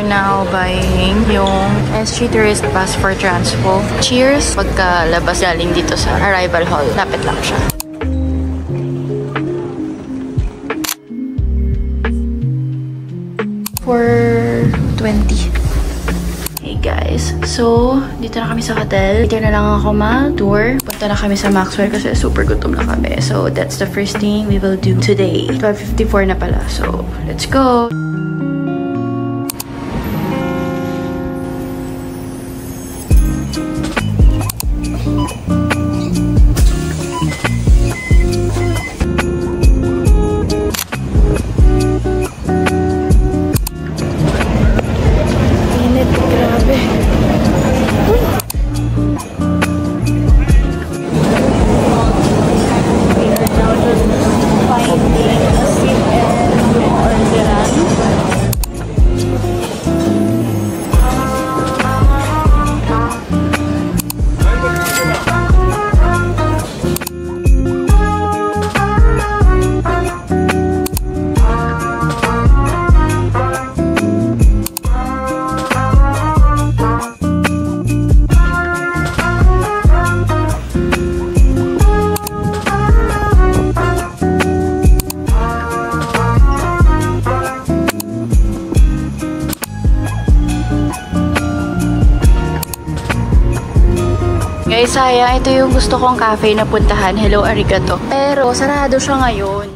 We're now buying yung SG Tourist Pass for Transpo. Cheers! Pagkalabas galing dito sa arrival hall, lapit lang siya. $4.20. Hey guys, so dito na kami sa hotel. Dito na lang ako ma-tour. Punta na kami sa Maxwell kasi super gutom na kami. So that's the first thing we will do today. 12:54 na pala. So let's go! Guys, sayang. Ito yung gusto kong cafe na puntahan. Hello, arigato. Pero, sarado siya ngayon.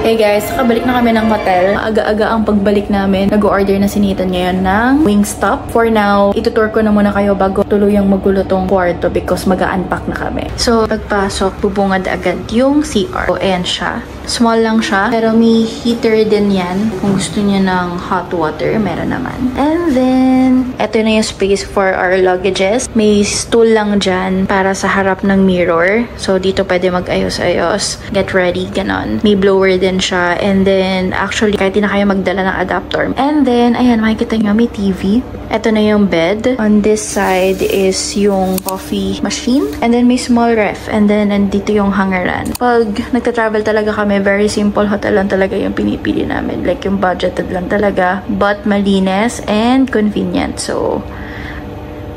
Hey guys, kabalik na kami ng hotel. Aga-aga ang pagbalik namin. Nag-order na si Nathan ngayon ng Wingstop. For now, itutour ko na muna kayo bago tuluyang magulo tong kwarto because mag-a-unpack na kami. So, pagpasok, bubungad agad yung CR. So, ayan siya. Small lang siya, pero may heater din yan. Kung gusto niya ng hot water, meron naman. And then, eto na yung space for our luggages. May stool lang dyan para sa harap ng mirror. So, dito pwede mag-ayos-ayos. Get ready, ganon. May blower din siya. And then, actually, kahit di na kayo magdala ng adapter. And then, ayan, makikita nyo, may TV. Ito na yung bed. On this side is yung coffee machine. And then, may small ref. And then, nandito yung hangaran. Pag nagta-travel talaga kami, very simple hotel lang talaga yung pinipili namin. Like, yung budgeted lang talaga. But, malinis and convenient. So,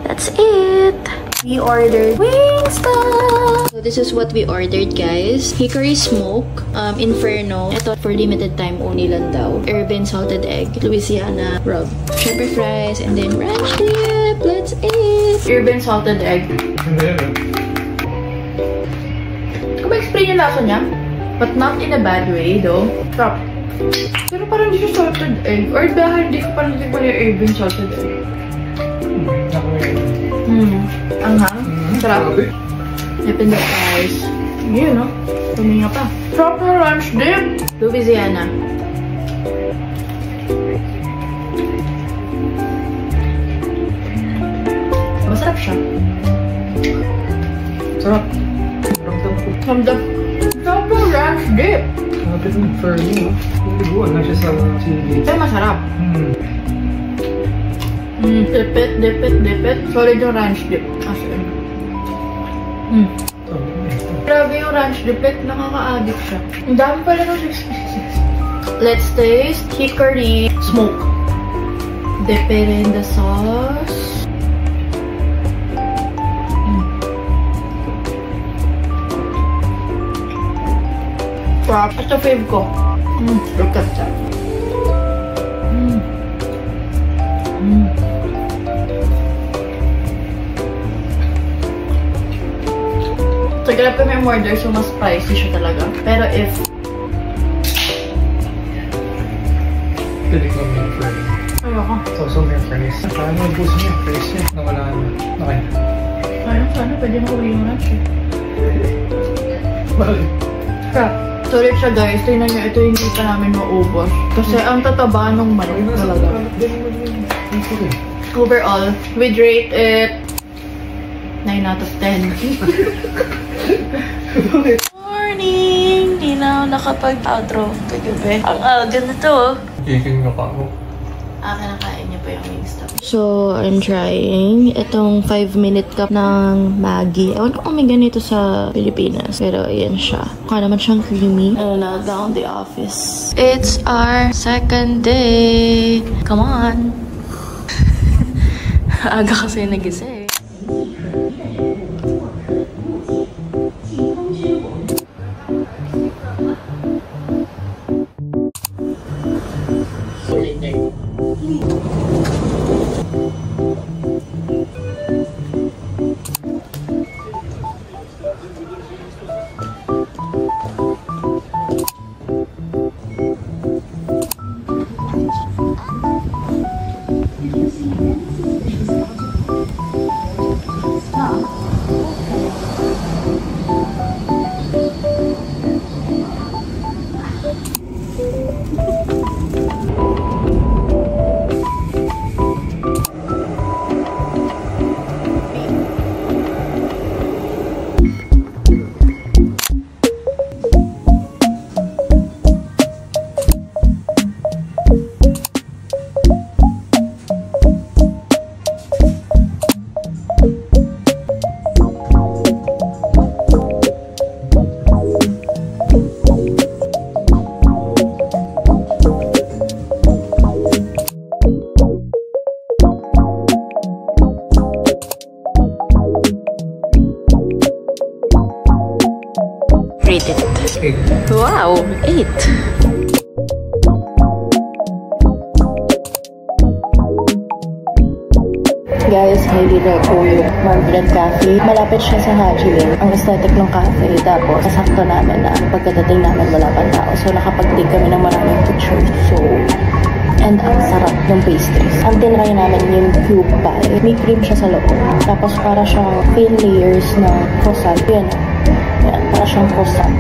that's it! We ordered Wingstop! So, this is what we ordered, guys. Hickory smoke, Inferno. Ito, for limited time only lang daw. Urban salted egg, Louisiana rub, shepherd fries, and then ranch dip. Let's eat! Urban salted egg. Kung ma-explain yung lasa niya, but not in a bad way, though. Stop. Pero parang hindi siya salted egg. Or dahil hindi ko parang natikman yung urban salted egg. Anghang. Sarap. Dipin the fries. Yun, no? Tuminga pa. Proper ranch dip. Louisiana. Masarap siya. Sarap. Ramdam. Proper ranch dip. Kapit ng Inferno. Liguan na siya sa chili. Pero masarap. Dipit. Solid yung ranch dip. As in. Grabe yung ranch dip. Nakaka-addict siya. Ang dami pala ng 666. Let's taste hickory smoke. Dip it in the sauce. Sarap. Ito fave ko. Look at that. Tagalap kami order, so mas spicy siya talaga. Pero if... Pwede ko may Inferno. Ayoko. So may fries. Paano ang puso niya? Fries niya. Nawala na. Okay. Ayun, sana pwede mo kumain yung lunch eh. Bakit? Sarap. Sulit siya guys, tingnan nyo, ito hindi pa namin maubos. Kasi ang tataba ng manok talaga. Overall, we'd rate it 9 out of 10. Morning! Hindi na ako nakapag-outro kagabi. Ang aga na to. Kiking na pa ako. Kinakain niya pa yung Wingstop. So, I'm trying itong 5-minute cup ng Maggi. Ewan ko kung may ganito sa Pilipinas. Pero, ayan siya. Mukha naman siyang creamy. And now, down the office. It's our second day. Come on! Aga kasi nagising. Rate it. 8. Wow, 8. Guys, highly recommend Margaret Cafe. Malapit siya sa Hajilin. Ang aesthetic ng cafe. Tapos, kasakto namin na pagkadating namin wala pang tao. So, nakapag-take kami ng maraming pictures. So, and ang sarap ng pastries. Ang tinry namin yung cube pie. May cream siya sa loob. Tapos, para siyang thin layers ng croissant. Yan. Yan, para siyang croissant.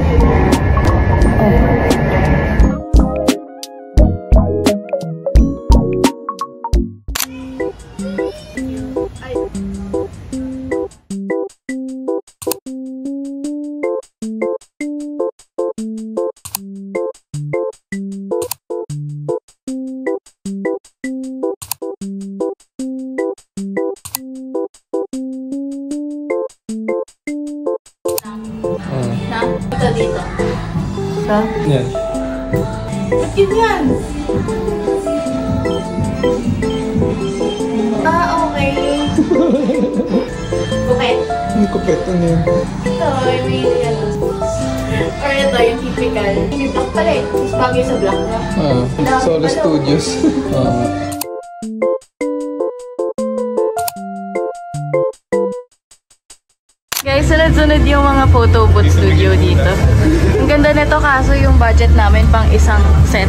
Ito dito. Ito? Yan. Ba't yun yan? Okay. Bukit? Ang kupit, ano yun? Ito, may ano. Or ito, yung typical. May black pala eh. Mas bagay sa black na. Solo Studios. Guys, sunod-sunod yung mga photo booth studio dito. Ang ganda nito kaso yung budget namin pang isang set.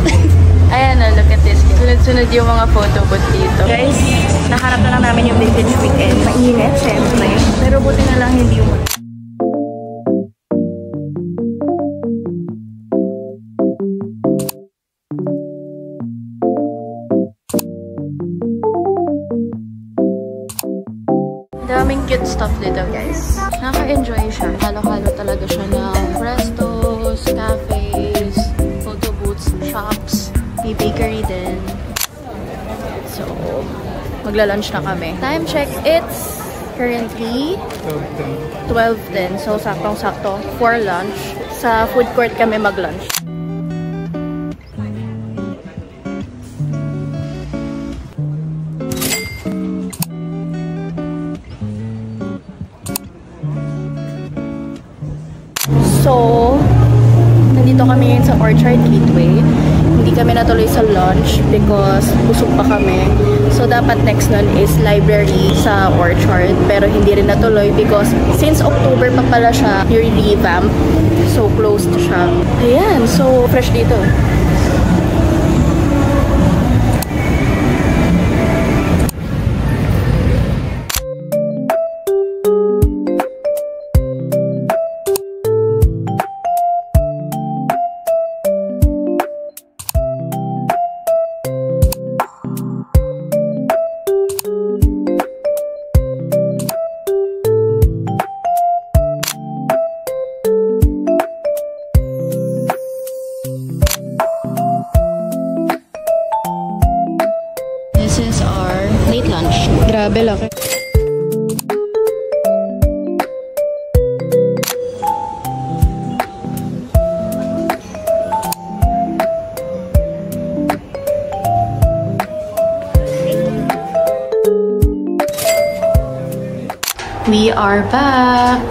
Ayan na, look at this. Sunod-sunod yung mga photo booth dito. Guys, naharap na lang namin yung vintage weekend. Mainit, syempre. Pero buti na lang hindi yung daming cute stuff dito, guys. Nakaka-enjoy siya. Halo-halo talaga siya ng restos, cafes, photo booths, shops, may bakery din. So, magla-lunch na kami. Time check, it's currently 12:10. So, saktong-sakto for lunch. Sa food court kami mag-lunch. So, nandito kami ngayon sa Orchard Gateway. Hindi kami natuloy sa lunch because busog pa kami. So, dapat next nun is library sa Orchard. Pero hindi rin natuloy because since October pa pala siya revamp. So, closed siya. Ayan, so fresh dito. This is our late lunch. Grabe laki. We are back!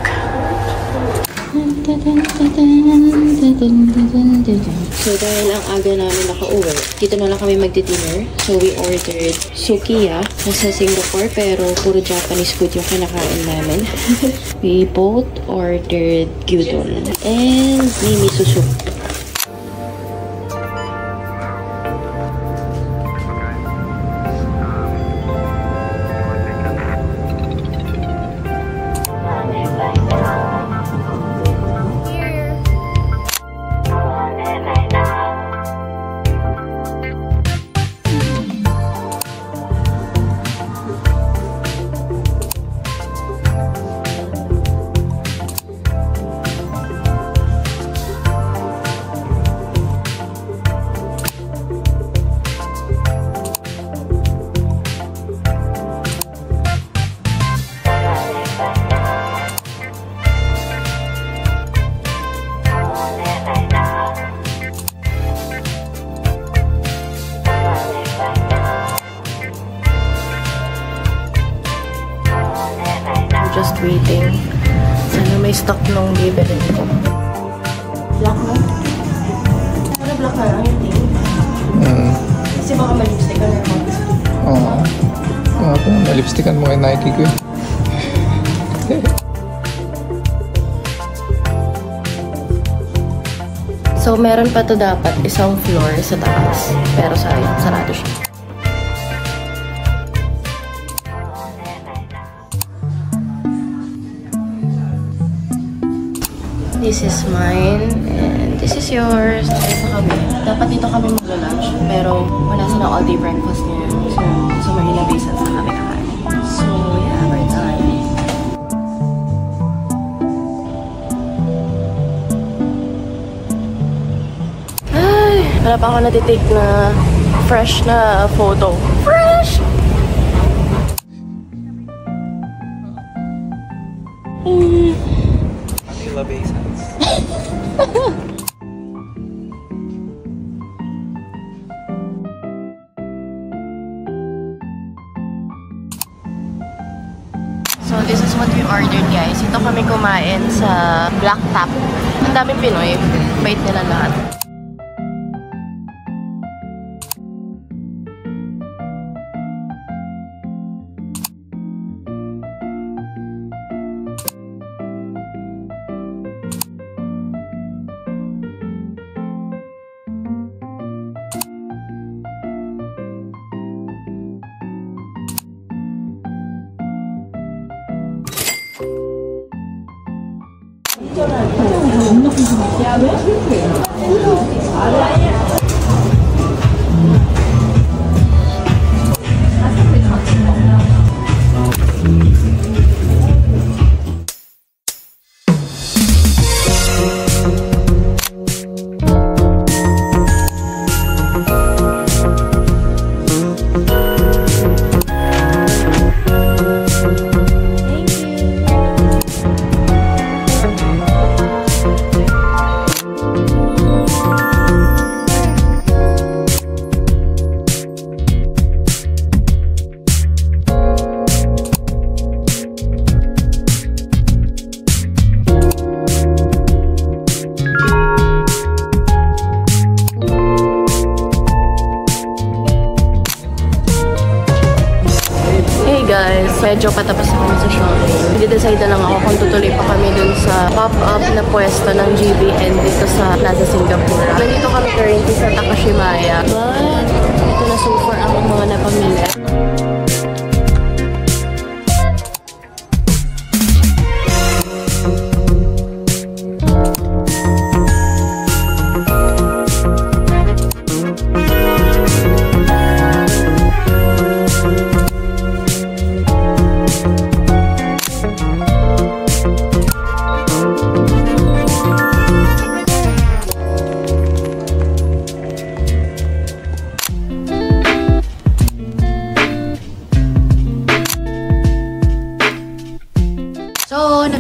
So dahil ang aga namin nakauwi, dito na lang kami magdi-dinner. So we ordered sukiya nasa Singapore pero puro Japanese food yung kinakain namin. We both ordered gyudon and miso soup. Just waiting. Sana may stock nung bibilin ko. Black mo? Ano black na lang yung thing? Kasi baka malipstick ka na yung Oo. Oo po, malipstickan mo kay Nike ko. So, meron pa to dapat isang floor sa taas. Pero sayang, sarado siya. This is mine, and this is yours. Ito kami. Dapat dito kami magla-lunch, pero wala silang all-day breakfast ngayon. So, sa Marina Bay Sands na kami kakain. So, yeah, we're done. Ay, wala pa ako natitake na fresh na photo. Fresh! Manila Bay Sands. So, this is what we ordered, guys. Ito kami kumain sa Black Tap. Ang daming Pinoy. Bait nila lahat. Guys, medyo patapos na kami sa shopping. I-decide na lang ako kung tutuloy pa kami dun sa pop-up na pwesto ng GBN dito sa Plaza Singapura. Nandito kami currently sa Takashimaya. But, ito na so far ang mga napamili.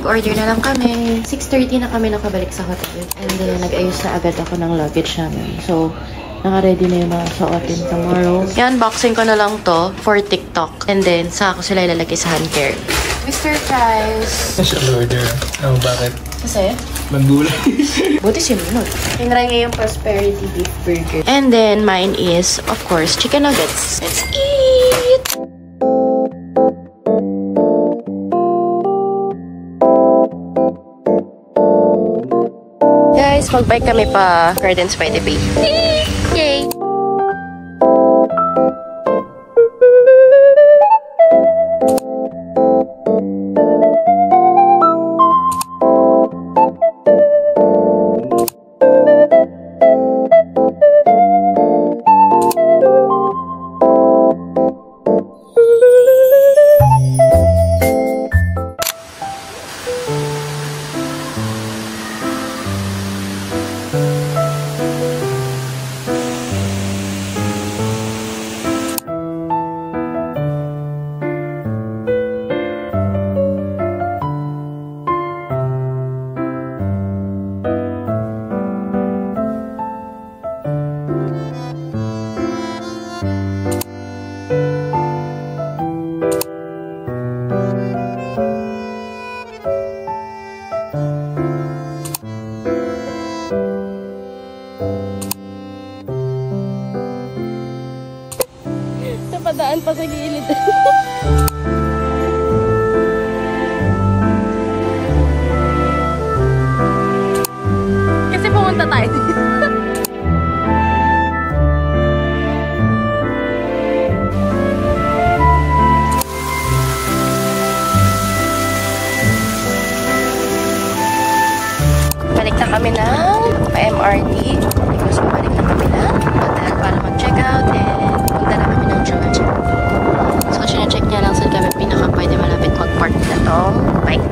nag-order na lang kami. 6:30 na kami nakabalik sa hotel. And then, nag-ayos na agad ako ng luggage namin. So, naka-ready na yung mga suotin tomorrow. Yan, unboxing ko na lang to for TikTok. And then, saka ko sila ilalagay sa hand care. Mr. Price. Special order. Oh, bakit? Kasi? Magulay. Buti sinunod. Tinry niya yung Prosperity Beef Burger. And then, mine is, of course, chicken nuggets. Let's eat! Guys, mag-bike kami pa Gardens by the Bay. Yay! Napadaan pa sa gilid. Kasi pumunta tayo dito. Balik na kami ng MRT. Because balik na kami ng hotel para mag-check out and punta na kami ng Georgia. So, sinecheck niya lang saan kami pinaka-pwede malapit mag-park na tong bike.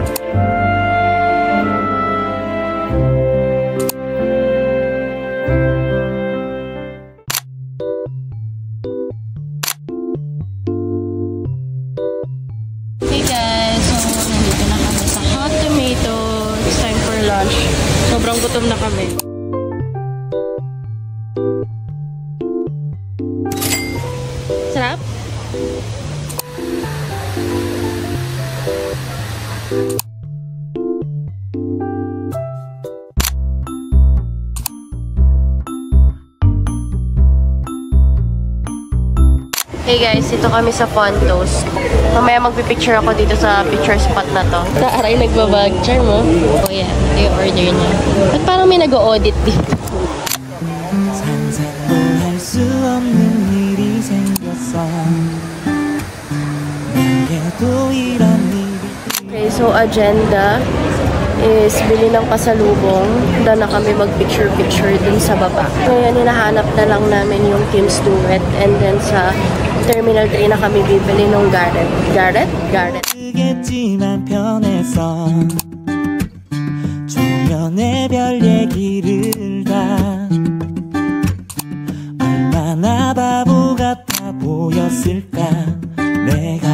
Hey guys! So, nandito na kami sa Hot Tomato. It's time for lunch. Sobrang gutom na kami. Sarap? Hey guys, dito kami sa Fontos. Mamaya magpipicture ako dito sa picture spot na to. Aray, nagbabag. Charm mo? Oh yeah, ito yung order niya. At parang may nag-audit dito. Okay, so agenda is bili ng pasalubong. Doon na kami mag-picture-picture dun sa baba. Ngayon, hinahanap na lang namin yung Kim's Duet. And then sa Terminal 3 na kami bibili ng Garrett. Garrett? Garrett. 조면의 별 얘기를 다 얼마나 바보 같아 보였을까 내가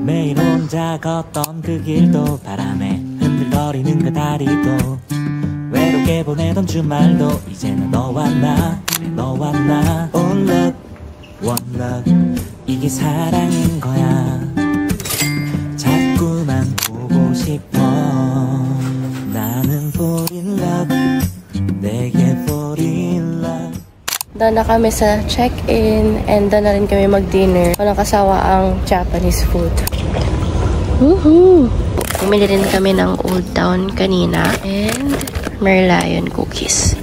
매일 혼자 걷던 그 길도 바람에 흔들거리는 그 다리도 외롭게 보내던 주말도 이제는 너와 나 그래 너와 나 All love, one love 이게 사랑인 거야 자꾸만 보고 싶어 나는 fall in love 내게 fall in love. Doon na kami sa check-in and doon na rin kami mag-dinner. Walang kasawa ang Japanese food. Woohoo! Bumili rin kami ng Old Town kanina and Merlion cookies.